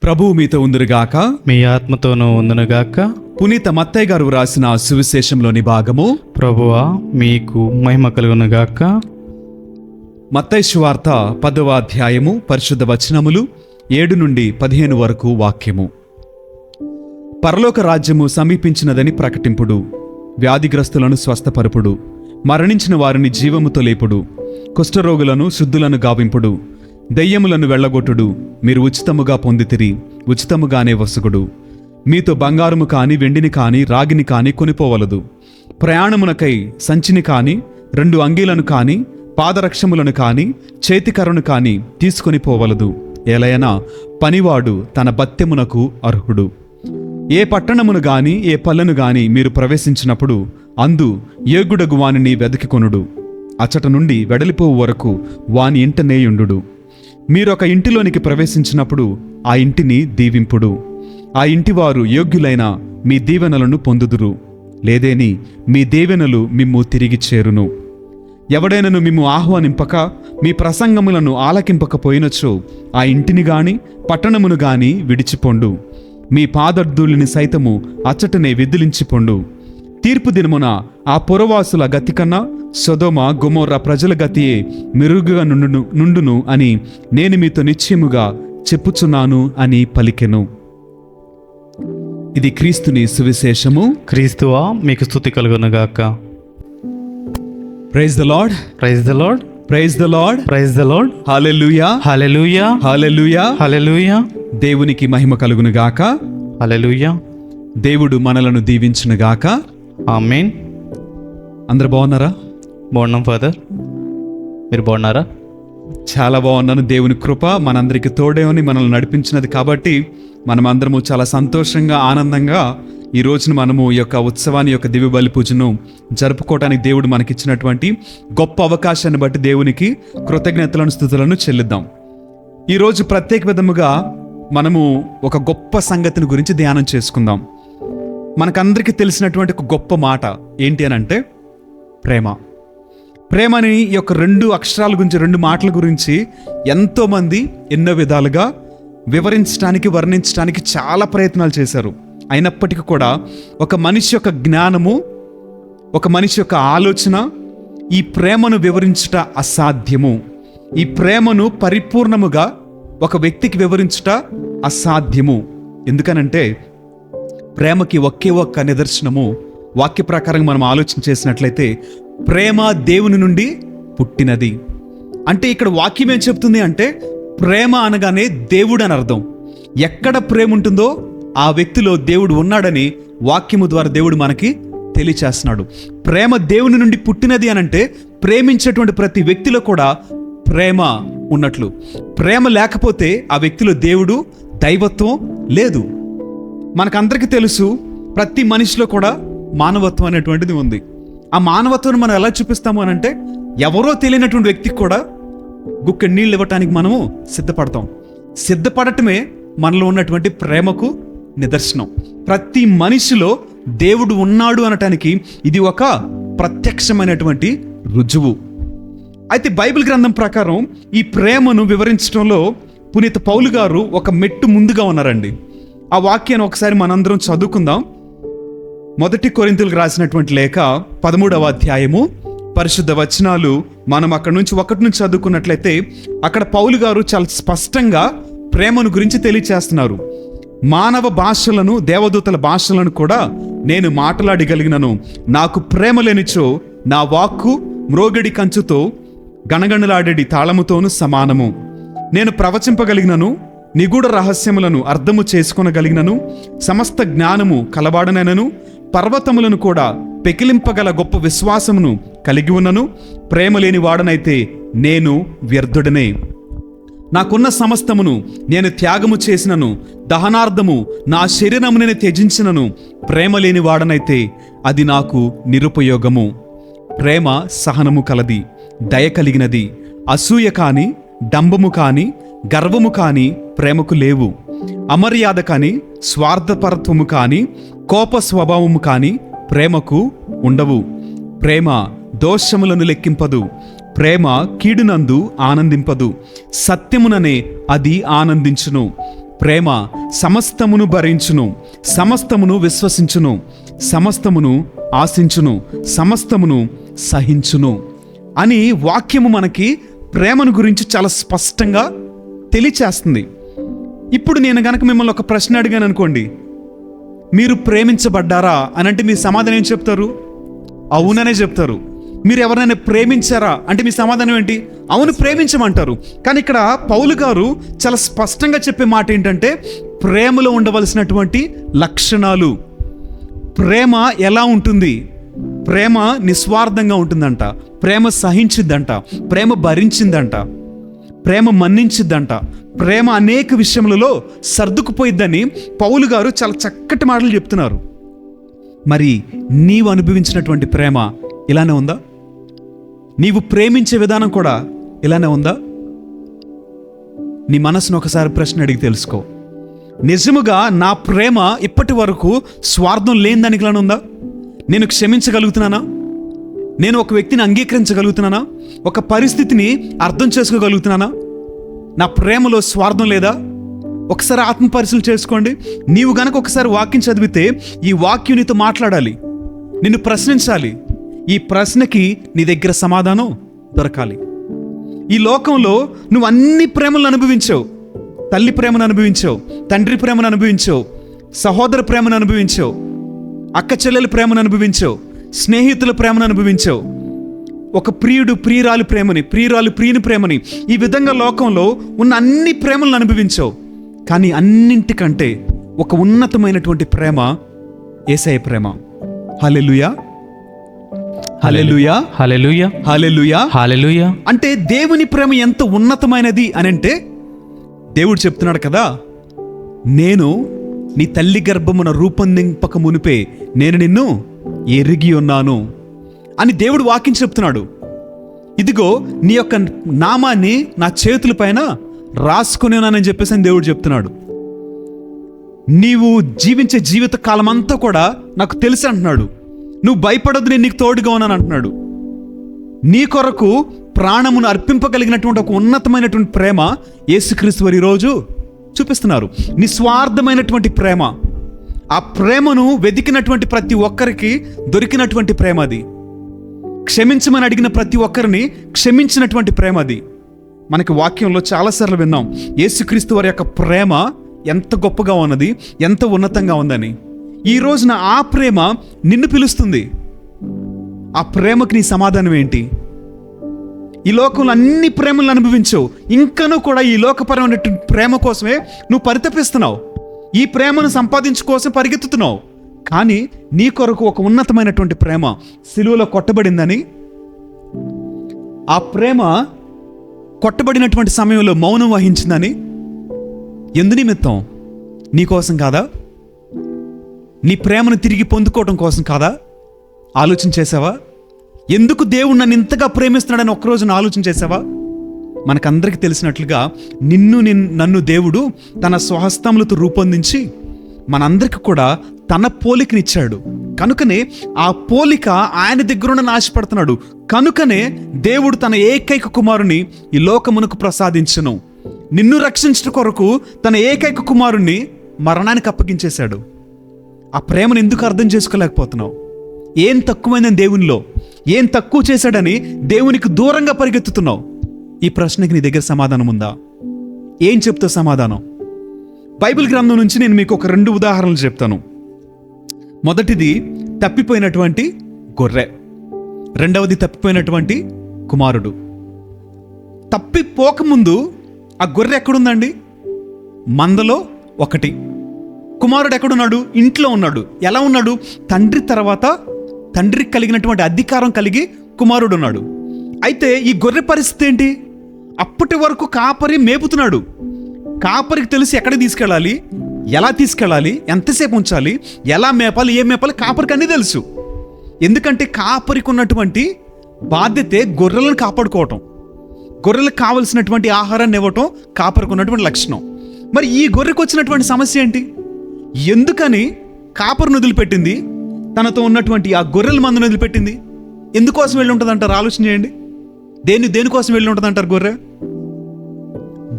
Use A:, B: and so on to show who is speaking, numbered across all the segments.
A: ప్రభువు మీతో ఉందురుగాక,
B: మీ ఆత్మతోనూ ఉందునుగాక.
A: పునీత మత్తయ్య గారు రాసిన సువిశేషంలోని భాగము.
B: ప్రభువా మీకు మహిమ కలుగునుగాక.
A: మత్తయి సువార్త 10వ అధ్యాయము, పరిశుద్ధ వచనములు 7 నుండి 15 వరకు వాక్యము. పరలోక రాజ్యము సమీపించినదని ప్రకటింపుడు, వ్యాధిగ్రస్తులను స్వస్థపరుపుడు, మరణించిన వారిని జీవముతో లేపుడు, కుష్ఠరోగులను శుద్ధులను గావింపుడు, దెయ్యములను వెళ్ళగొట్టుడు. మీరు ఉచితముగా పొందితిరి, ఉచితముగానే వసుగుడు. మీతో బంగారము కాని, వెండిని కాని, రాగిని కాని కొనిపోవలదు. ప్రయాణమునకై సంచిని కాని, 2 అంగీలను కాని, పాదరక్షములను కాని, చేతికర్రను కాని తీసుకొని పోవలదు. ఏలయనా పనివాడు తన బత్తెమునకు అర్హుడు. ఏ పట్టణమును గాని, ఏ పల్లెను గాని మీరు ప్రవేశించినప్పుడు అందు యోగ్యుడగు వానిని వెదకికొనుడు. అచ్చట నుండి వెడలిపోవు వరకు వాని ఇంటనేయుండు. మీరొక ఇంటిలోనికి ప్రవేశించినప్పుడు ఆ ఇంటిని దీవింపుడు. ఆ ఇంటివారు యోగ్యులైన మీ దీవెనలను పొందుదురు. లేదేని మీ దీవెనలు మిమ్ము తిరిగి చేరును. ఎవడైనను మిమ్ము ఆహ్వానింపక, మీ ప్రసంగములను ఆలకింపకపోయినచో ఆ ఇంటిని గాని, పట్టణమును గాని విడిచిపొండు. మీ పాదర్ధులిని సైతము అచ్చటనే విదిలించిపొండు. తీర్పు దినమున ఆ పురవాసుల గతి కన్నా సొదొమ గొమొర్రా ప్రజల గతియే మెరుగుగా నుండును అని నేను మీతో నిశ్చయముగా చెప్పుచున్నాను అని పలికెను. ఇది క్రీస్తుని సువిశేషము.
B: క్రీస్తువా మీకు స్తుతి కలుగునుగాక.
A: Praise the lord,
B: praise the lord,
A: praise the lord,
B: praise the lord.
A: Hallelujah,
B: hallelujah,
A: hallelujah,
B: hallelujah,
A: దేవునికి మహిమ కలుగునుగాక.
B: హల్లెలూయా.
A: దేవుడు మనలను దీవించునుగాక.
B: ఆమేన్.
A: అందరు బాగున్నారా?
B: బాగున్నాం ఫాదర్, మీరు బాగున్నారా?
A: చాలా బాగున్నాను. దేవుని కృప మనందరికి తోడే అని మనల్ని నడిపించినది కాబట్టి మనమందరము చాలా సంతోషంగా, ఆనందంగా ఈ రోజున మనము ఈ యొక్క ఉత్సవాన్ని, యొక్క దివ్య బలి పూజను జరుపుకోవడానికి దేవుడు మనకిచ్చినటువంటి గొప్ప అవకాశాన్ని బట్టి దేవునికి కృతజ్ఞతలను, స్తుతులను చెల్లిద్దాం. ఈరోజు ప్రత్యేక విధముగా మనము ఒక గొప్ప సంగతిని గురించి ధ్యానం చేసుకుందాం. మనకందరికీ తెలిసినటువంటి ఒక గొప్ప మాట ఏంటి అని అంటే ప్రేమ. ప్రేమని ఈ యొక్క 2 అక్షరాల గురించి, 2 మాటల గురించి ఎంతోమంది ఎన్నో విధాలుగా వివరించడానికి, వర్ణించడానికి చాలా ప్రయత్నాలు చేశారు. అయినప్పటికీ కూడా ఒక మనిషి యొక్క జ్ఞానము, ఒక మనిషి యొక్క ఆలోచన ఈ ప్రేమను వివరించుట అసాధ్యము. ఈ ప్రేమను పరిపూర్ణముగా ఒక వ్యక్తికి వివరించుట అసాధ్యము. ఎందుకనంటే ప్రేమకి ఒకే ఒక్క నిదర్శనము, వాక్య ప్రకారం మనం ఆలోచన చేసినట్లయితే ప్రేమ దేవుని నుండి పుట్టినది. అంటే ఇక్కడ వాక్యం ఏం చెప్తుంది అంటే ప్రేమ అనగానే దేవుడు అని అర్థం. ఎక్కడ ప్రేమ ఉంటుందో ఆ వ్యక్తిలో దేవుడు ఉన్నాడని వాక్యము ద్వారా దేవుడు మనకి తెలియచేస్తున్నాడు. ప్రేమ దేవుని నుండి పుట్టినది అని అంటే ప్రేమించేటువంటి ప్రతి వ్యక్తిలో కూడా ప్రేమ ఉన్నట్లు. ప్రేమ లేకపోతే ఆ వ్యక్తిలో దేవుడు, దైవత్వం లేదు. మనకందరికీ తెలుసు, ప్రతి మనిషిలో కూడా మానవత్వం అనేటువంటిది ఉంది. ఆ మానవత్వాన్ని మనం ఎలా చూపిస్తాము అని అంటే ఎవరో తెలియనటువంటి వ్యక్తికి కూడా గుక్కెడు నీళ్ళు ఇవ్వటానికి మనము సిద్ధపడతాం. సిద్ధపడటమే మనలో ఉన్నటువంటి ప్రేమకు నిదర్శనం. ప్రతి మనిషిలో దేవుడు ఉన్నాడు అనటానికి ఇది ఒక ప్రత్యక్షమైనటువంటి రుజువు. అయితే బైబిల్ గ్రంథం ప్రకారం ఈ ప్రేమను వివరించడంలో పునీత పౌలు గారు ఒక మెట్టు ముందుగా ఉన్నారండి. ఆ వాక్యాన్ని ఒకసారి మనందరం చదువుకుందాం. 1 కొరింథీయులకు రాసినటువంటి లేఖ 13వ అధ్యాయము, పరిశుద్ధ వచనాలు మనం అక్కడ నుంచి 1 నుంచి చదువుకున్నట్లయితే అక్కడ పౌలు గారు చాలా స్పష్టంగా ప్రేమను గురించి తెలియచేస్తున్నారు. మానవ భాషలను, దేవదూతల భాషలను కూడా నేను మాట్లాడగలిగినను, నాకు ప్రేమ లేనిచో నా వాక్కు మ్రోగడి కంచుతో గణగణలాడేడి తాళముతోను సమానము. నేను ప్రవచింపగలిగినను, నిగూఢ రహస్యములను అర్థము చేసుకొనగలిగినను, సమస్త జ్ఞానము కలవాడనైనను, పర్వతములను కూడా పెకిలింపగల గొప్ప విశ్వాసమును కలిగి ఉన్నను, ప్రేమ లేని వాడనైతే నేను వ్యర్థుడనే. నాకున్న సమస్తమును నేను త్యాగము చేసినను, దహనార్థము నా శరీరము నేను త్యజించినను, ప్రేమ లేని వాడనైతే అది నాకు నిరుపయోగము. ప్రేమ సహనము కలది, దయ కలిగినది. అసూయ కాని, డంబము కాని, గర్వము కాని ప్రేమకు లేవు. అమర్యాద కాని, స్వార్థపరత్వము కాని, కోప స్వభావము కాని ప్రేమకు ఉండవు. ప్రేమ దోషములను లెక్కింపదు, ప్రేమ కీడునందు ఆనందింపదు, సత్యముననే అది ఆనందించును. ప్రేమ సమస్తమును భరించును, సమస్తమును విశ్వసించును, సమస్తమును ఆశించును, సమస్తమును సహించును అని వాక్యము మనకి ప్రేమను గురించి చాలా స్పష్టంగా తెలియచేస్తుంది. ఇప్పుడు నేను గనక మిమ్మల్ని ఒక ప్రశ్న అడిగాను అనుకోండి, మీరు ప్రేమించబడ్డారా అని అంటే మీ సమాధానం ఏం చెప్తారు? అవుననే చెప్తారు. మీరు ఎవరైనా ప్రేమించారా అంటే మీ సమాధానం ఏంటి? అవును, ప్రేమించమంటారు. కానీ ఇక్కడ పౌలు గారు చాలా స్పష్టంగా చెప్పే మాట ఏంటంటే, ప్రేమలో ఉండవలసినటువంటి లక్షణాలు. ప్రేమ ఎలా ఉంటుంది? ప్రేమ నిస్వార్థంగా ఉంటుందంట, ప్రేమ సహించిద్దంట, ప్రేమ భరించిందంట, ప్రేమ మన్నించిద్దంట, ప్రేమ అనేక విషయములలో సర్దుకుపోయిద్దని పౌలు గారు చాలా చక్కటి మాటలు చెప్తున్నారు. మరి నీవు అనుభవించినటువంటి ప్రేమ ఇలానే ఉందా? నీవు ప్రేమించే విధానం కూడా ఇలానే ఉందా? నీ మనసును ఒకసారి ప్రశ్న అడిగి తెలుసుకో. నిజముగా నా ప్రేమ ఇప్పటి వరకు స్వార్థం లేని దానికి ఇలానే ఉందా? నేను క్షమించగలుగుతున్నానా? నేను ఒక వ్యక్తిని అంగీకరించగలుగుతున్నానా? ఒక పరిస్థితిని అర్థం చేసుకోగలుగుతున్నానా? నా ప్రేమలో స్వార్థం లేదా? ఒకసారి ఆత్మపరిశీలన చేసుకోండి. నీవు గనక ఒకసారి వాక్యం చదివితే ఈ వాక్యం నీతో మాట్లాడాలి, నిన్ను ప్రశ్నించాలి. ఈ ప్రశ్నకి నీ దగ్గర సమాధానం దొరకాలి. ఈ లోకంలో నువ్వు అన్ని ప్రేమలను అనుభవించావు. తల్లి ప్రేమను అనుభవించావు, తండ్రి ప్రేమను అనుభవించావు, సహోదర ప్రేమను అనుభవించావు, అక్క చెల్లెల ప్రేమను అనుభవించావు, స్నేహితుల ప్రేమను అనుభవించావు, ఒక ప్రియుడు ప్రియురాలి ప్రేమని, ప్రియురాలు ప్రియుని ప్రేమని, ఈ విధంగా లోకంలో ఉన్న అన్ని ప్రేమలను అనుభవించావు. కానీ అన్నింటికంటే ఒక ఉన్నతమైనటువంటి ప్రేమ యేసయ్య ప్రేమ. హల్లెలూయా, హల్లెలూయా,
B: హల్లెలూయా,
A: హల్లెలూయా,
B: హల్లెలూయా.
A: అంటే దేవుని ప్రేమ ఎంత ఉన్నతమైనది అని అంటే, దేవుడు చెప్తున్నాడు కదా, నేను నీ తల్లి గర్భమున రూపొందింపక మునిపే నేను నిన్ను ఎరిగి ఉన్నాను అని దేవుడు వాక్యం చెప్తున్నాడు. ఇదిగో నీ యొక్క నామాన్ని నా చేతుల పైన రాసుకుని ఉన్నానని చెప్పేసి అని దేవుడు చెప్తున్నాడు. నీవు జీవించే జీవిత కాలం అంతా కూడా నాకు తెలుసు అంటున్నాడు. నువ్వు భయపడొద్దు, నేను నీకు తోడుగా ఉన్నాను అంటున్నాడు. నీ కొరకు ప్రాణమును అర్పింపగలిగినటువంటి ఒక ఉన్నతమైనటువంటి ప్రేమ యేసుక్రీస్తు వారు ఈరోజు చూపిస్తున్నారు. నిస్వార్థమైనటువంటి ప్రేమ. ఆ ప్రేమను వెతికినటువంటి ప్రతి ఒక్కరికి దొరికినటువంటి ప్రేమ అది. క్షమించమని అడిగిన ప్రతి ఒక్కరిని క్షమించినటువంటి ప్రేమ అది. మనకి వాక్యంలో చాలాసార్లు విన్నాం యేసుక్రీస్తు వారి యొక్క ప్రేమ ఎంత గొప్పగా ఉన్నది, ఎంత ఉన్నతంగా ఉందని. ఈ రోజున ఆ ప్రేమ నిన్ను పిలుస్తుంది. ఆ ప్రేమకు నీ సమాధానం ఏంటి? ఈ లోకంలో అన్ని ప్రేమలను అనుభవించవు, ఇంకనూ కూడా ఈ లోకపరమైనటువంటి ప్రేమ కోసమే నువ్వు పరితపిస్తున్నావు. ఈ ప్రేమను సంపాదించుకోసం పరిగెత్తుతున్నావు. కానీ నీ కొరకు ఒక ఉన్నతమైనటువంటి ప్రేమ సిలువలో కొట్టబడిందని, ఆ ప్రేమ కొట్టబడినటువంటి సమయంలో మౌనం వహించిందని, ఎందు నిమిత్తం? నీ కోసం కాదా? నీ ప్రేమను తిరిగి పొందుకోవడం కోసం కాదా? ఆలోచన చేసావా? ఎందుకు దేవుడు నన్ను ఇంతగా ప్రేమిస్తున్నాడని ఒక్కరోజు ఆలోచన చేసావా? మనకందరికీ తెలిసినట్లుగా నన్ను దేవుడు తన స్వహస్తములతో రూపొందించి మనందరికి కూడా తన పోలికనిచ్చాడు. కనుకనే ఆ పోలిక ఆయన దగ్గర ఆశపడుతున్నాడు. కనుకనే దేవుడు తన ఏకైక కుమారుని ఈ లోకమునకు ప్రసాదించును. నిన్ను రక్షించడం కొరకు తన ఏకైక కుమారుణ్ణి మరణానికి అప్పగించేశాడు. ఆ ప్రేమను ఎందుకు అర్థం చేసుకోలేకపోతున్నావు? ఏం తక్కువైందని దేవునిలో, ఏం తక్కువ చేశాడని దేవునికి దూరంగా పరిగెత్తుతున్నావు? ఈ ప్రశ్నకి నీ దగ్గర సమాధానం ఉందా? ఏం చెప్తావు సమాధానం? బైబిల్ గ్రంథం నుంచి నేను మీకు ఒక 2 ఉదాహరణలు చెప్తాను. మొదటిది తప్పిపోయినటువంటి గొర్రె, రెండవది తప్పిపోయినటువంటి కుమారుడు. తప్పిపోకముందు ఆ గొర్రె ఎక్కడుందండి? మందలో ఒకటి. కుమారుడు ఎక్కడున్నాడు? ఇంట్లో ఉన్నాడు. ఎలా ఉన్నాడు? తండ్రి తర్వాత తండ్రికి కలిగినటువంటి అధికారం కలిగి కుమారుడు ఉన్నాడు. అయితే ఈ గొర్రె పరిస్థితి ఏంటి? అప్పటి వరకు కాపరి మేపుతున్నాడు. కాపరికి తెలిసి ఎక్కడికి తీసుకెళ్ళాలి, ఎలా తీసుకెళ్ళాలి, ఎంతసేపు ఉంచాలి, ఎలా మేపాలి, ఏం మేపాలి కాపరికి అన్నీ తెలుసు. ఎందుకంటే కాపరికి ఉన్నటువంటి బాధ్యతే గొర్రెలను కాపాడుకోవటం, గొర్రెలకు కావలసినటువంటి ఆహారాన్ని ఇవ్వటం కాపరికి ఉన్నటువంటి లక్షణం. మరి ఈ గొర్రెకు వచ్చినటువంటి సమస్య ఏంటి? ఎందుకని కాపరిని వదిలిపెట్టింది? తనతో ఉన్నటువంటి ఆ గొర్రెల మందును వదిలిపెట్టింది. ఎందుకోసం వెళ్ళి ఉంటుంది అంటారు? ఆలోచన చేయండి. దేనికోసం వెళ్ళి ఉంటుంది అంటారు? గొర్రె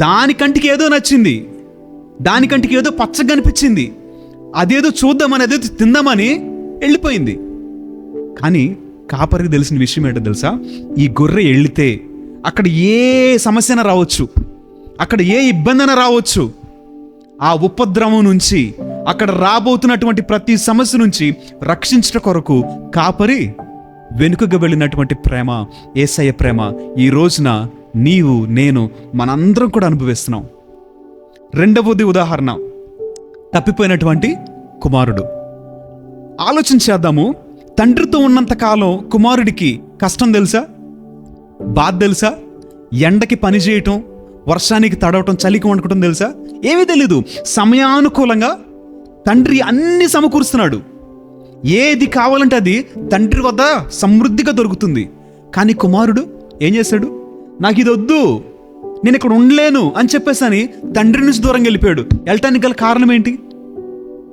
A: దానికంటికి ఏదో నచ్చింది, దానికంటికి ఏదో పచ్చగా కనిపించింది, అదేదో చూద్దామని, అదేదో తిందామని వెళ్ళిపోయింది. కానీ కాపరికి తెలిసిన విషయం ఏంటో తెలుసా? ఈ గొర్రె వెళితే అక్కడ ఏ సమస్యన రావచ్చు, అక్కడ ఏ ఇబ్బంది అయినా రావచ్చు, ఆ ఉపద్రవం నుంచి, అక్కడ రాబోతున్నటువంటి ప్రతి సమస్య నుంచి రక్షించట కొరకు కాపరి వెనుకగా వెళ్ళినటువంటి ప్రేమ, యేసయ్య ప్రేమ ఈ రోజున నీవు నేను మనందరం కూడా అనుభవిస్తున్నాం. రెండవది ఉదాహరణ, తప్పిపోయినటువంటి కుమారుడు. ఆలోచన చేద్దాము. తండ్రితో ఉన్నంత కాలం కుమారుడికి కష్టం తెలుసా, బాధ తెలుసా? ఎండకి పని చేయటం, వర్షానికి తడవటం, చలికి వండుకోవటం తెలుసా? ఏమీ తెలీదు. సమయానుకూలంగా తండ్రి అన్ని సమకూరుస్తున్నాడు. ఏది కావాలంటే అది తండ్రి వద్ద సమృద్ధిగా దొరుకుతుంది. కానీ కుమారుడు ఏం చేశాడు? నాకు ఇది వద్దు, నేను ఇక్కడ ఉండలేను అని చెప్పేసి తండ్రి నుంచి దూరంగా వెళ్ళిపోయాడు. వెళ్ళటానికి గల కారణం ఏంటి?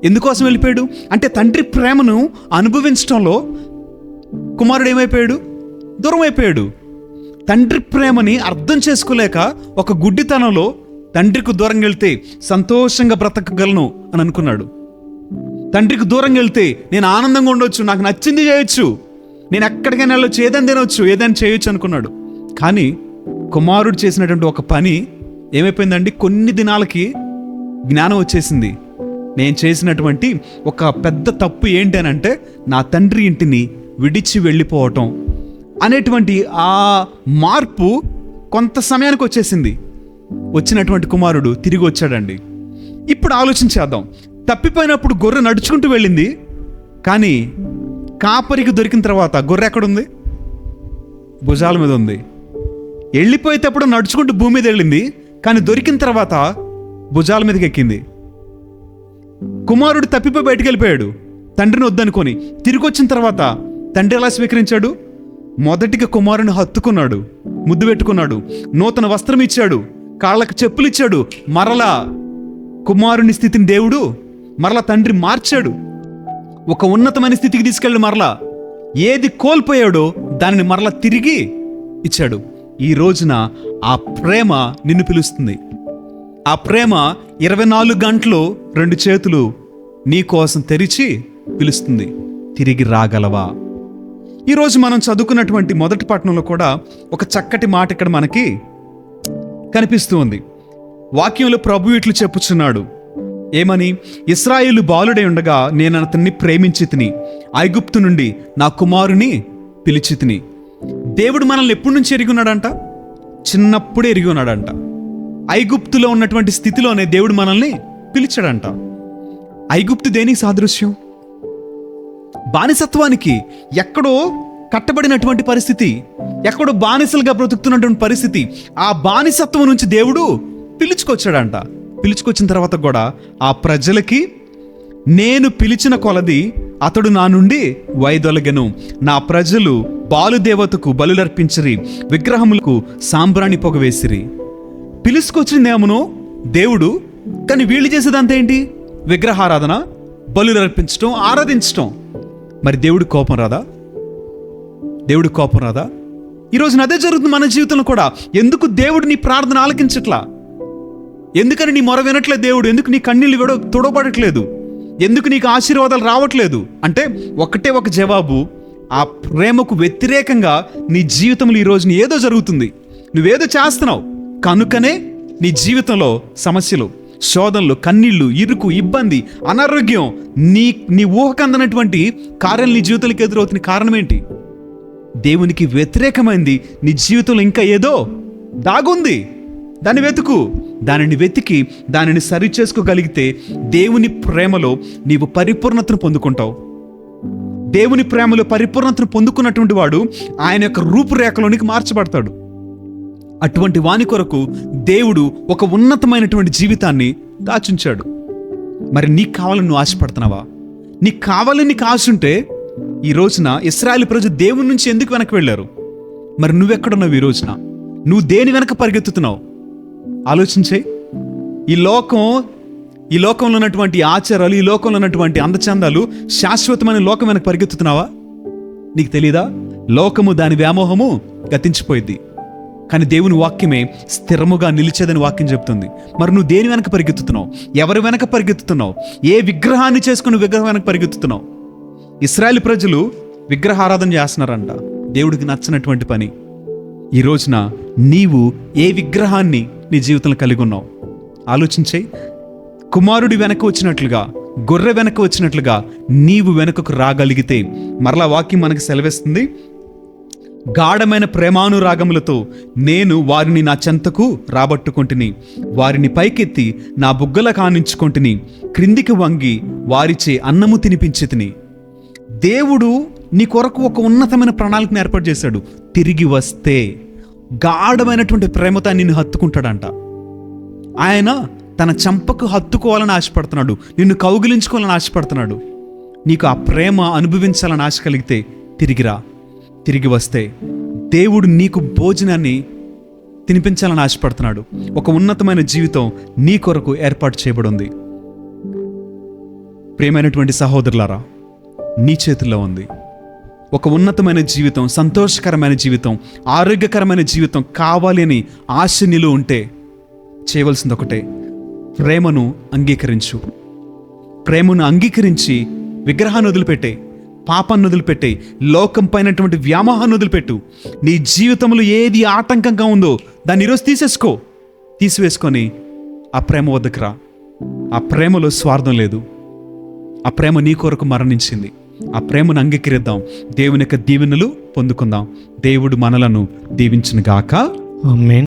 A: ఎందుకోసం వెళ్ళిపోయాడు అంటే తండ్రి ప్రేమను అనుభవించడంలో కుమారుడు ఏమైపోయాడు? దూరం అయిపోయాడు. తండ్రి ప్రేమని అర్థం చేసుకోలేక ఒక గుడ్డితనంలో తండ్రికి దూరంగా వెళ్తే సంతోషంగా బ్రతకగలను అని అనుకున్నాడు. తండ్రికి దూరంగా వెళ్తే నేను ఆనందంగా ఉండొచ్చు, నాకు నచ్చింది చేయొచ్చు, నేను ఎక్కడికైనా వెళ్ళొచ్చు, ఏదైనా తినొచ్చు, ఏదైనా చేయొచ్చు అనుకున్నాడు. కానీ కుమారుడు చేసినటువంటి ఒక పని ఏమైపోయిందండి? కొన్ని దినాలకి జ్ఞానం వచ్చేసింది. నేను చేసినటువంటి ఒక పెద్ద తప్పు ఏంటి అని అంటే నా తండ్రి ఇంటిని విడిచి వెళ్ళిపోవటం అనేటువంటి ఆ మార్పు కొంత సమయానికి వచ్చేసింది. వచ్చినటువంటి కుమారుడు తిరిగి వచ్చాడండి. ఇప్పుడు ఆలోచించేద్దాం. తప్పిపోయినప్పుడు గొర్రె నడుచుకుంటూ వెళ్ళింది, కానీ కాపరికి దొరికిన తర్వాత గొర్రె ఎక్కడుంది? భుజాల మీద ఉంది. వెళ్ళిపోయేటప్పుడు నడుచుకుంటూ భూమి మీద వెళ్ళింది, కానీ దొరికిన తర్వాత భుజాల మీదకి ఎక్కింది. కుమారుడు తప్పిపోయి బయటికి వెళ్ళిపోయాడు తండ్రిని వద్దనుకొని. తిరిగి వచ్చిన తర్వాత తండ్రి ఎలా స్వీకరించాడు? మొదటిగా కుమారుని హత్తుకున్నాడు, ముద్దు పెట్టుకున్నాడు, నూతన వస్త్రం ఇచ్చాడు, కాళ్ళకు చెప్పులు ఇచ్చాడు. మరలా కుమారుని స్థితిని దేవుడు మరలా తండ్రి మార్చాడు, ఒక ఉన్నతమైన స్థితికి తీసుకెళ్ళి మరలా ఏది కోల్పోయాడో దానిని మరలా తిరిగి ఇచ్చాడు. ఈ రోజున ఆ ప్రేమ నిన్ను పిలుస్తుంది. ఆ ప్రేమ 24 గంటలు 2 చేతులు నీ కోసం తెరిచి పిలుస్తుంది. తిరిగి రాగలవా? ఈరోజు మనం చదువుకున్నటువంటి మొదటి పట్టణంలో కూడా ఒక చక్కటి మాట ఇక్కడ మనకి కనిపిస్తూ ఉంది. వాక్యంలో ప్రభు ఇట్లు చెప్పుచున్నాడు. ఏమని? ఇశ్రాయేలు బాలుడై ఉండగా నేను అతన్ని ప్రేమించి తిని, ఐగుప్తు నుండి నా కుమారుని పిలిచి తిని. దేవుడు మనల్ని ఎప్పటి నుంచి ఎరిగి ఉన్నాడంట? చిన్నప్పుడే ఎరిగి ఉన్నాడంట. ఐగుప్తులో ఉన్నటువంటి స్థితిలోనే దేవుడు మనల్ని పిలిచాడంట. ఐగుప్తు దేనికి సాదృశ్యం? బానిసత్వానికి. ఎక్కడో కట్టబడినటువంటి పరిస్థితి, ఎక్కడో బానిసలుగా బ్రతుకుతున్నటువంటి పరిస్థితి. ఆ బానిసత్వం నుంచి దేవుడు పిలుచుకొచ్చాడంట. పిలుచుకొచ్చిన తర్వాత కూడా ఆ ప్రజలకి నేను పిలిచిన కొలది అతడు నా నుండి వైదొలగెను, నా ప్రజలు బాలుదేవతకు బలులర్పించిరి, విగ్రహములకు సాంబ్రాణి పొగ వేసిరి. పిలుచుకొచ్చిందేమో దేవుడు, కానీ వీళ్ళు చేసేదంతా ఏంటి? విగ్రహారాధన, బలులు అర్పించడం, ఆరాధించడం. మరి దేవుడి కోపం రాదా? దేవుడి కోపం రాదా? ఈరోజు అదే జరుగుతుంది మన జీవితంలో కూడా. ఎందుకు దేవుడు నీ ప్రార్థన ఆలకించట్లా? ఎందుకని నీ మొర వినట్లేదు దేవుడు? ఎందుకు నీ కన్నీళ్ళు కూడా తుడబడట్లేదు? ఎందుకు నీకు ఆశీర్వాదాలు రావట్లేదు? అంటే ఒకటే ఒక జవాబు, ఆ ప్రేమకు వ్యతిరేకంగా నీ జీవితంలో ఈరోజు ఏదో జరుగుతుంది, నువ్వేదో చేస్తున్నావు కనుకనే నీ జీవితంలో సమస్యలు, శోధనలు, కన్నీళ్లు, ఇరుకు, ఇబ్బంది, అనారోగ్యం, నీ ఊహకందనటువంటి కార్యాలు నీ జీవితానికి ఎదురవుతున్న కారణం ఏంటి? దేవునికి వ్యతిరేకమైంది నీ జీవితంలో ఇంకా ఏదో దాగుంది. దాన్ని వెతుకు. దానిని వెతికి దానిని సరి చేసుకోగలిగితే దేవుని ప్రేమలో నీవు పరిపూర్ణతను పొందుకుంటావు. దేవుని ప్రేమలో పరిపూర్ణతను పొందుకున్నటువంటి వాడు ఆయన యొక్క రూపురేఖలోనికి మార్చబడతాడు. అటువంటి వాని కొరకు దేవుడు ఒక ఉన్నతమైనటువంటి జీవితాన్ని దాచుంచాడు. మరి నీకు కావాలని నువ్వు ఆశపడుతున్నావా? నీకు కావాలని నీకు ఆశ ఉంటే ఈ రోజున ఇశ్రాయేలు ప్రజలు దేవుని నుంచి ఎందుకు వెనక్కి వెళ్ళారు? మరి నువ్వెక్కడున్నావు ఈ రోజున? నువ్వు దేని వెనక పరిగెత్తుతున్నావు? ఆలోచించే. ఈ లోకంలో ఉన్నటువంటి ఆచారాలు, ఈ లోకంలో ఉన్నటువంటి అందచందాలు, శాశ్వతమైన లోకం వెనక పరిగెత్తుతున్నావా? నీకు తెలీదా? లోకము దాని వ్యామోహము గతించిపోయింది. కానీ దేవుని వాక్యమే స్థిరముగా నిలిచేదని వాక్యం చెప్తుంది. మరి నువ్వు దేని వెనక పరిగెత్తుతున్నావు? ఎవరి వెనక పరిగెత్తుతున్నావు? ఏ విగ్రహాన్ని చేసుకుని విగ్రహం వెనక పరిగెత్తుతున్నావు? ఇశ్రాయేలు ప్రజలు విగ్రహారాధన చేస్తున్నారంట, దేవుడికి నచ్చినటువంటి పని. ఈ రోజున నీవు ఏ విగ్రహాన్ని నీ జీవితంలో కలిగి ఉన్నావు? ఆలోచించే. కుమారుడి వెనక వచ్చినట్లుగా, గొర్రె వెనక వచ్చినట్లుగా నీవు వెనకకు రాగలిగితే, మరలా వాక్యం మనకు సెలవిస్తుంది, గాఢమైన ప్రేమానురాగములతో నేను వారిని నా చెంతకు రాబట్టుకొంటిని, వారిని పైకెత్తి నా బుగ్గల కానించుకొంటిని, క్రిందికి వంగి వారిచే అన్నము తినిపించితిని. దేవుడు నీ కొరకు ఒక ఉన్నతమైన ప్రణాళికను ఏర్పాటు చేశాడు. తిరిగి వస్తే గాఢమైనటువంటి ప్రేమతో నిన్ను హత్తుకుంటాడంట. ఆయన తన చెంపకు హత్తుకోవాలని ఆశపడుతున్నాడు, నిన్ను కౌగిలించుకోవాలని ఆశపడుతున్నాడు. నీకు ఆ ప్రేమ అనుభవించాలని ఆశ కలిగితే తిరిగిరా. తిరిగి వస్తే దేవుడు నీకు భోజనాన్ని తినిపించాలని ఆశపడుతున్నాడు. ఒక ఉన్నతమైన జీవితం నీ కొరకు ఏర్పాటు చేయబడి ఉంది. ప్రియమైనటువంటి సహోదరులారా, నీ చేతుల్లో ఉంది. ఒక ఉన్నతమైన జీవితం, సంతోషకరమైన జీవితం, ఆరోగ్యకరమైన జీవితం కావాలి అని ఆశ నీలో ఉంటే చేయవలసింది ఒకటే, ప్రేమను అంగీకరించు. ప్రేమను అంగీకరించి విగ్రహాన్ని వదిలిపెట్టే, పాపాన్ని వదిలిపెట్టే, లోకం పైనటువంటి వ్యామోహాన్ని వదిలిపెట్టు. నీ జీవితంలో ఏది ఆటంకంగా ఉందో దాన్ని ఈరోజు తీసివేసుకొని ఆ ప్రేమ వద్దకు రా. ఆ ప్రేమలో స్వార్థం లేదు. ఆ ప్రేమ నీ కొరకు మరణించింది. ఆ ప్రేమను అంగీకరిద్దాం. దేవుని యొక్క దీవెనలు పొందుకుందాం. దేవుడు మనలను దీవించును గాక.
B: ఆమేన్.